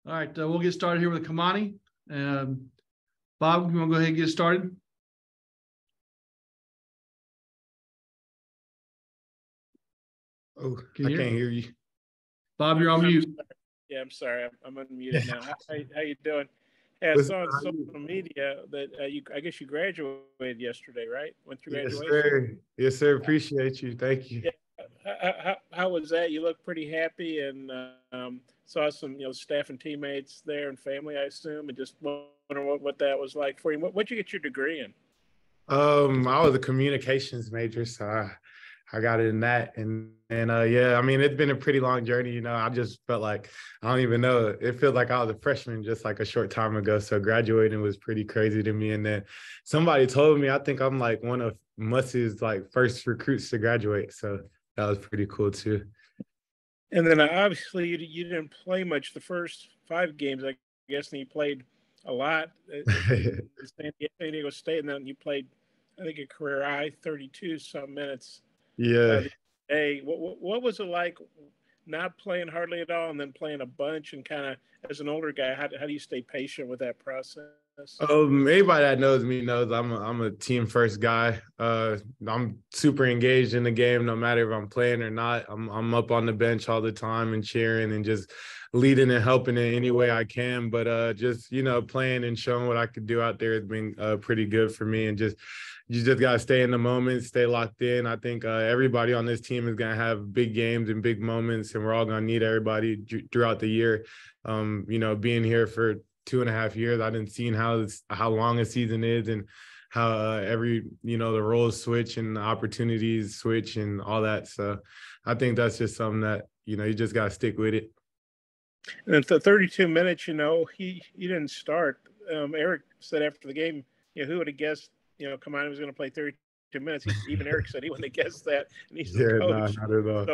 All right, we'll get started here with Kamani. Bob, you want to go ahead and get started? Oh, I can't hear you. Bob, you're on mute. Yeah, I'm sorry. I'm unmuted now. How you doing? Hey, I saw on social media that I guess you graduated yesterday, right? Went through graduation? Yes, sir. Yes, sir. Appreciate you. Thank you. Yeah. How was that? You look pretty happy, and saw some staff and teammates there and family, I assume, and just wondering what that was like for you. What'd you get your degree in? I was a communications major, so I got it in that. And yeah, I mean, it's been a pretty long journey. I just felt like, I don't even know. It feels like I was a freshman just like a short time ago. So graduating was pretty crazy to me. And then somebody told me, I think I'm like one of Muss's like first recruits to graduate. So that was pretty cool too. And then obviously you didn't play much the first 5 games, I guess, and you played a lot at San Diego State, and then you played, I think, a career high 32 some minutes. Yeah. Hey, what was it like not playing hardly at all and then playing a bunch, and kind of as an older guy, how do you stay patient with that process? Anybody that knows me knows I'm a team first guy. I'm super engaged in the game, no matter if I'm playing or not. I'm up on the bench all the time and cheering and just leading and helping in any way I can. But just playing and showing what I could do out there has been pretty good for me. And you just gotta stay in the moment, stay locked in. I think everybody on this team is gonna have big games and big moments, and we're all gonna need everybody throughout the year. Being here for 2.5 years, I didn't see how long a season is and how every the roles switch and the opportunities switch and all that. So I think that's just something that you just gotta stick with it. And the 32 minutes, he didn't start. Eric said after the game, who would have guessed Kamani was going to play 32 minutes? Even Eric said he wouldn't have guessed that, and he's the coach. Not at all.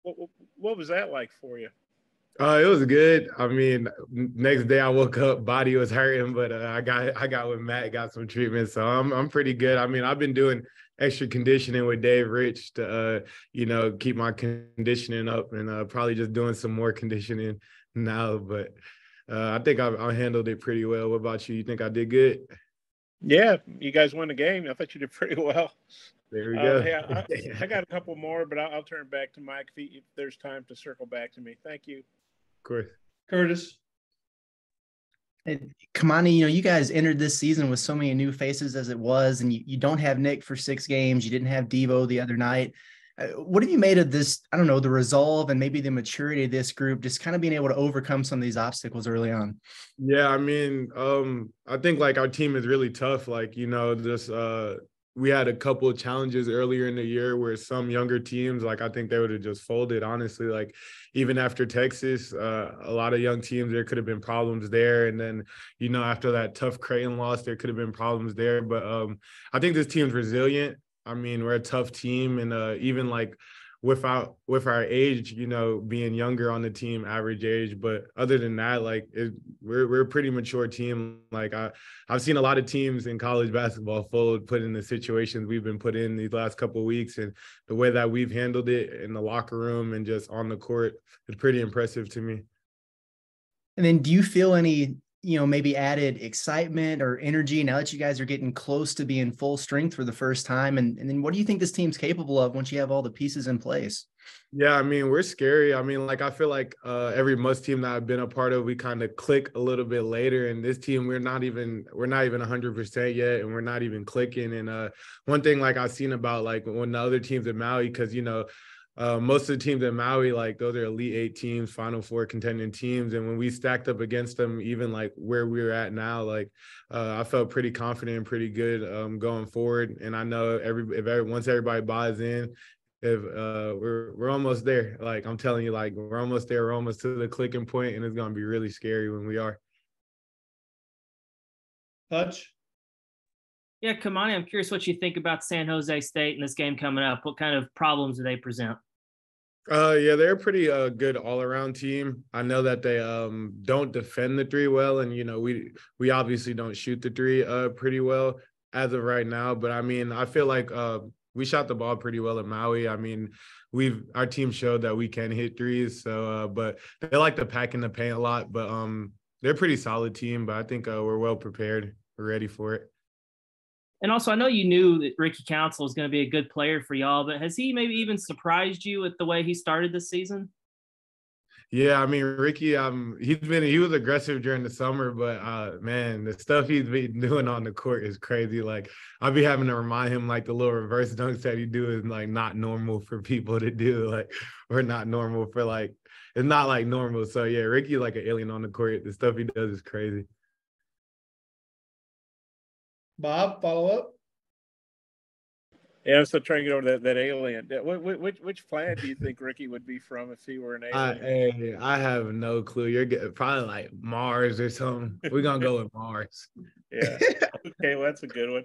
So what was that like for you? It was good. I mean, next day I woke up, body was hurting, but I got with Matt, got some treatment, so I'm pretty good. I mean, I've been doing extra conditioning with Dave Rich to keep my conditioning up, and probably just doing some more conditioning now. But I think I handled it pretty well. What about you? You think I did good? Yeah, you guys won the game. I thought you did pretty well. There we go. Hey, I got a couple more, but I'll turn it back to Mike if there's time to circle back to me. Thank you. Of course. Curtis. Kamani, you guys entered this season with so many new faces as it was, and you don't have Nick for 6 games. You didn't have Devo the other night. What have you made of this, I don't know, the resolve and maybe the maturity of this group, just kind of being able to overcome some of these obstacles early on? Yeah, I mean, I think like our team is really tough. Like, we had a couple of challenges earlier in the year where some younger teams, like I think they would have just folded, honestly. Like even after Texas, a lot of young teams, there could have been problems there. And then, after that tough Creighton loss, there could have been problems there. But I think this team's resilient. I mean, we're a tough team, and even like with our age, being younger on the team, average age. But other than that, like we're a pretty mature team. Like I've seen a lot of teams in college basketball fold, put in the situations we've been put in these last couple of weeks, and the way that we've handled it in the locker room and just on the court is pretty impressive to me. And then do you feel any maybe added excitement or energy now that you guys are getting close to being full strength for the first time? And then what do you think this team's capable of once you have all the pieces in place? Yeah, I mean, we're scary. I mean, like, I feel like every Muss team that I've been a part of, we kind of click a little bit later. And this team, we're not even 100% yet, and we're not even clicking. And one thing, like, I've seen about, like, when the other teams at Maui, because, most of the teams at Maui, like those are Elite 8 teams, Final Four contending teams. And when we stacked up against them, even like where we're at now, like I felt pretty confident and pretty good going forward. And I know once everybody buys in, if we're almost there. Like I'm telling you, like we're almost there. We're almost to the clicking point, and it's gonna be really scary when we are. Hutch? Yeah, Kamani, I'm curious what you think about San Jose State in this game coming up. What kind of problems do they present? Yeah, they're a pretty good all-around team. I know that they don't defend the three well, and we obviously don't shoot the three pretty well as of right now. But I mean, I feel like we shot the ball pretty well at Maui. I mean, our team showed that we can hit threes. So, but they like to pack in the paint a lot. But they're a pretty solid team, but I think we're well prepared. We're ready for it. And also, I know you knew that Ricky Council was going to be a good player for y'all, but has he maybe even surprised you with the way he started this season? Yeah, I mean, Ricky, he was aggressive during the summer, but man, the stuff he's been doing on the court is crazy. Like, I'll be having to remind him, like, the little reverse dunks that he do is like not normal for people to do, like, or not normal for, like, it's not like normal. So yeah, Ricky like an alien on the court. The stuff he does is crazy. Bob, follow up. Yeah, I'm still trying to get over that alien. Which planet do you think Ricky would be from if he were an alien? I have no clue. You're probably like Mars or something. We're gonna go with Mars. Yeah. Okay, well, that's a good one.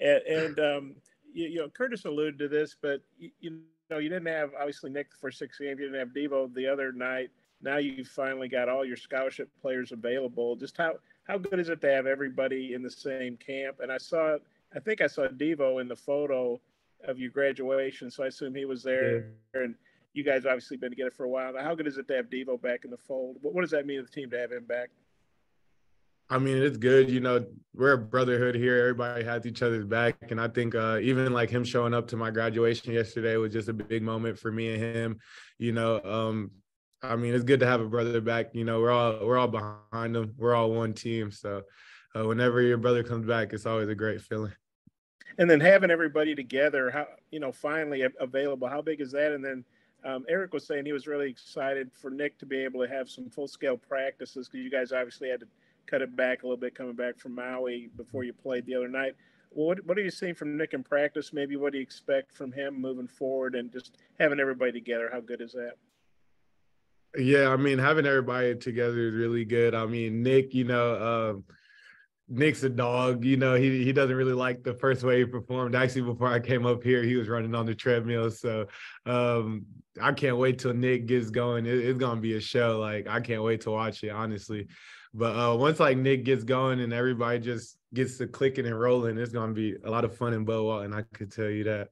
And you know, Curtis alluded to this, but you know, you didn't have obviously Nick for 6 games. You didn't have Devo the other night. Now you finally got all your scholarship players available. Just how good is it to have everybody in the same camp? And I think I saw Devo in the photo of your graduation, so I assume he was there. Yeah. And you guys obviously been together for a while. Now, how good is it to have Devo back in the fold? What does that mean to the team to have him back? I mean, it's good. You know, we're a brotherhood here. Everybody has each other's back. And I think even like him showing up to my graduation yesterday was just a big moment for me and him. You know, I mean, it's good to have a brother back. You know, we're all behind him. We're all one team. So whenever your brother comes back, it's always a great feeling. And then having everybody together, how, you know, finally available, how big is that? And then Eric was saying he was really excited for Nick to be able to have some full-scale practices because you guys obviously had to cut it back a little bit coming back from Maui before you played the other night. Well, what are you seeing from Nick in practice? Maybe what do you expect from him moving forward and just having everybody together? How good is that? Yeah, I mean, having everybody together is really good. I mean, Nick, you know, Nick's a dog. You know, he doesn't really like the first way he performed. Actually, before I came up here, he was running on the treadmill. So I can't wait till Nick gets going. It's going to be a show. Like, I can't wait to watch it, honestly. But once, like, Nick gets going and everybody just gets to clicking and rolling, it's going to be a lot of fun in Boa, and I could tell you that.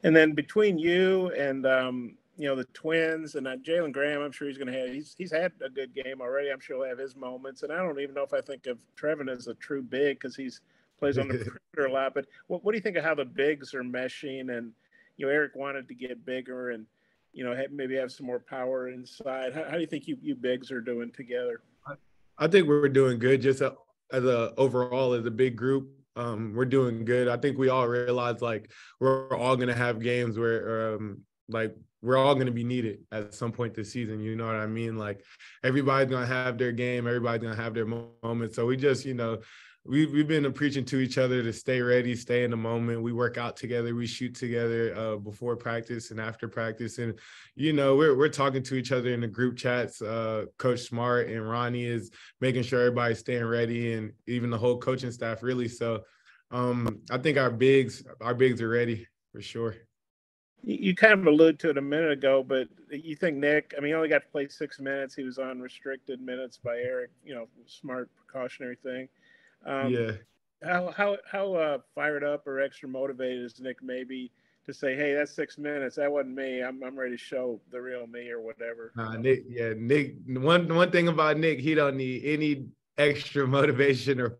And then between you and you know, the twins and Jalen Graham, I'm sure he's going to have. He's had a good game already. I'm sure he'll have his moments. And I don't even know if I think of Trevin as a true big because he's plays on the perimeter a lot. But what do you think of how the bigs are meshing? And you know, Eric wanted to get bigger and you know maybe have some more power inside. How do you think you bigs are doing together? I think we're doing good. Just overall as a big group. We're doing good. I think we all realize like we're all going to have games where like we're all going to be needed at some point this season. You know what I mean? Like everybody's going to have their game. Everybody's going to have their moment. So we just, you know, we've been preaching to each other to stay ready, stay in the moment. We work out together. We shoot together before practice and after practice. And, you know, we're talking to each other in the group chats. Coach Smart and Ronnie is making sure everybody's staying ready and even the whole coaching staff really. So I think our bigs are ready for sure. You kind of alluded to it a minute ago, but you think Nick, I mean, he only got to play 6 minutes. He was on restricted minutes by Eric, you know, smart precautionary thing. Yeah. How fired up or extra motivated is Nick maybe to say, hey, that's 6 minutes. That wasn't me. I'm ready to show the real me or whatever. Nick, one thing about Nick, he don't need any extra motivation or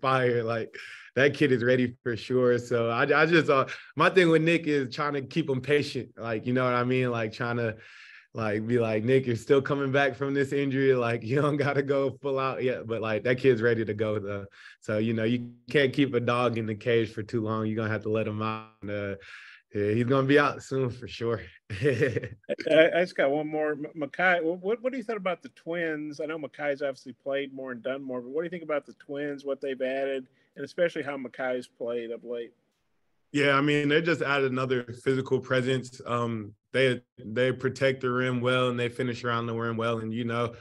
fire. Like that kid is ready for sure. So I just my thing with Nick is trying to keep him patient. Like, you know what I mean? Like trying to like be like, Nick, you're still coming back from this injury. Like you don't got to go full out yet, but like that kid's ready to go though. So, you know, you can't keep a dog in the cage for too long. You're going to have to let him out. Yeah, he's going to be out soon for sure. I just got one more. Makai, what do you think about the twins? I know Makai's obviously played more and done more, but what do you think about the twins, what they've added, and especially how Makai's played of late? Yeah, I mean, they just added another physical presence. They protect the rim well and they finish around the rim well. And, you know,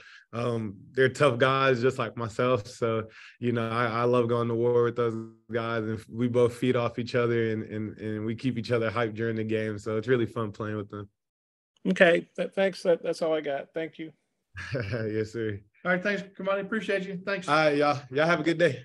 they're tough guys just like myself. So, you know, I love going to war with those guys and we both feed off each other and we keep each other hyped during the game. So it's really fun playing with them. Okay. Thanks. That's all I got. Thank you. Yes, sir. All right. Thanks, Kamani. Appreciate you. Thanks. All right, y'all. Y'all have a good day.